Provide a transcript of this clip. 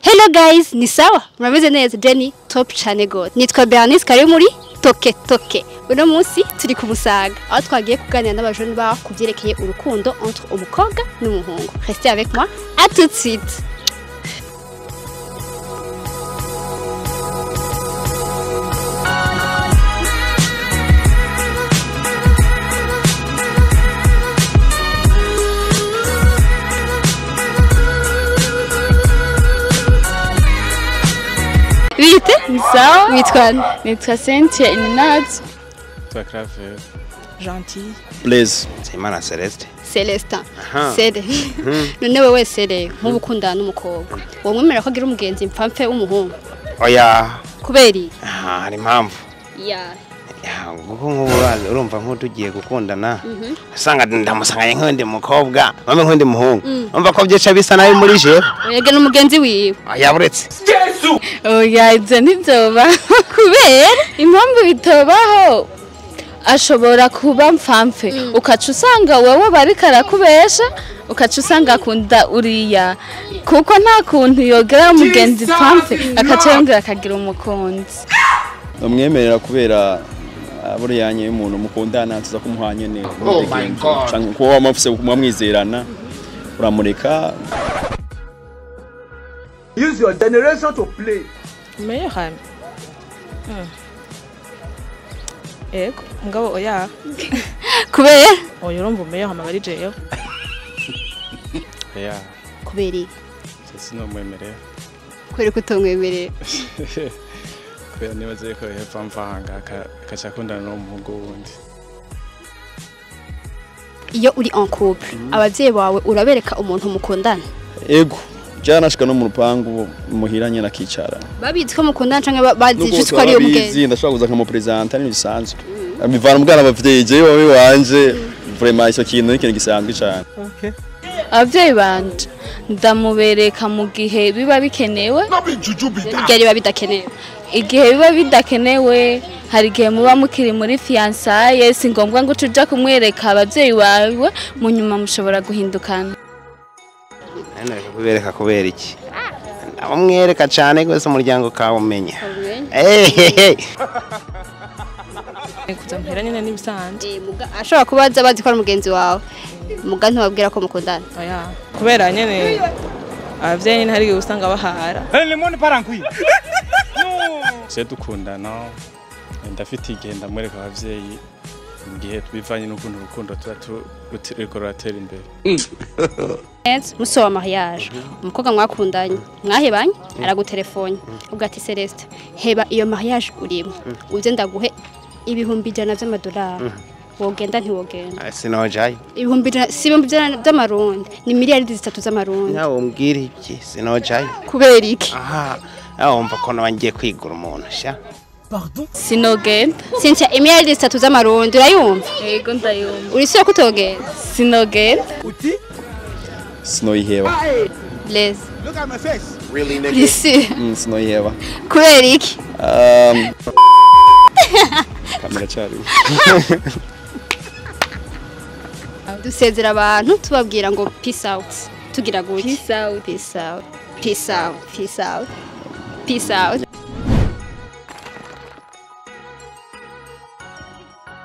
Hello guys, ni sawa? Murabize neza Jenny top chane god. Nitwa Bernice kari muri toke. Uno munsi turi ku Musaga. Aho twagiye kuganira n'abajoni ba kuvyerekeye urukundo entre umukobwa n'umuhungu. Restez avec moi. À tout de suite. Vite? Ça? Mitwan. Nitwa Cynthia Ininaz. Toi Clave. Gentil. Blaise. C'est Mana Celeste. Celestin. Sede. None wewe Sede nk'ubukundana n'umukobwa. Wo mwemera ko agira umugenzi mpfamfe w'umuhungu. Oya. Kuberi? Hari impamvu. Ya. Nguko nk'ubu urumva nk'utugiye gukundana. Asanga ndamusanganye nk'undi mukobwa, mame nk'undi muhungu. Umva ko byeca bisa nabi muri je. Oyege n'umugenzi wiwe. Oya buretse. Yesu. Oya ibyo ntibyoba. Kubera impamvu bitobaho ashobora kuba mpfamfe ukaca usanga wewe bari karakubesha ukaca usanga akunda uriya kuko nta kuntu yogera umugenzi mpfamfe akaca yongera akagira umukunzi. Umwemerera kubera buriyanye y'umuntu mukundana tuza kumuhanye ne. Oh my god. Cyangwa ko wamufise kumwizerana uramureka. Use your generation to play. Meilleur ami. Ego, ngabo oya. Kubera? Oya urumva meilleur ami bari jeyo. Ya. Kuberi. Sino mwemerera. Kwere kutomwemerera. Kubera nibaze ko hepfa mvanga akacakundana n'umuhungu wundi. Iyo uri en couple, abavyeyi bawe urabereka umuntu mukundana. Ego. Janashika no mu rupangu muhiranye nakicara. Babizi ko mukundana canke bazi ko ari umugenzi. Ndashobora kuza nkamupresenta ni bisanzwe. Bivana ubwana abavyeyi je wowe wanje vraiment ico kintu n'ikintu gisanzwe cyane. Okay. Abavyeyi banje ndamubereka mu gihe biba bikenewe. Igihe biba bidakenewe. Igihe biba bidakenewe hari igihe muba mukiri muri fiançailles si ngombwa ngo tuja kumwereka abavyeyi bawe mu nyuma mushobora guhindukana. None kubereka kubera iki? Ndamwereka cyane gose umuryango kawe umenya. Kuza mpera nyine nibisanzwe. Muga ashobora kubaza bazi ko ari umugenzi wawe. Muga ntubabwira ko mukundana. Oya. Kubera nyene abavyeyi ntari usanga bahara. Le monde part en couille. C'est dukundana. Ndafite igenda mwereka abavyeyi ngiye bivanye n'ukuntu urukundo turiko ruratera imbere. Muso wa mariage. Umukobwa mwakundanye, mwahebanye aragutelefone. Ubwo ati Celeste, heba iyo mariage urimo. Uze ndaguhe ibihumbi 100 by'amadolari. Wogenda ntiwogenda. Sinojaye. Ibihumbi by'amarundi ni miliyari 3 z'amarundi. Nawe umbwira iki? Sinojaye. Kubera iki? Aha. Wumva ko nabangiye kwigura umuntu sha. Pardon? Sinogenda. Cynthia miliyari 3 z'amarundi urayumva? Yego ndayumva. Urisubira kutogenda? Sinogenda. Uti? Sinoyiheba. Blaise. Look at my face. Really nigga. Lisi. Sinoyiheba. Kubera iki? Kamera cyari. Dusezera abantu tubabwira ngo peace out. Tugira gute? Peace out. Peace out. Peace out. Peace out. Peace out.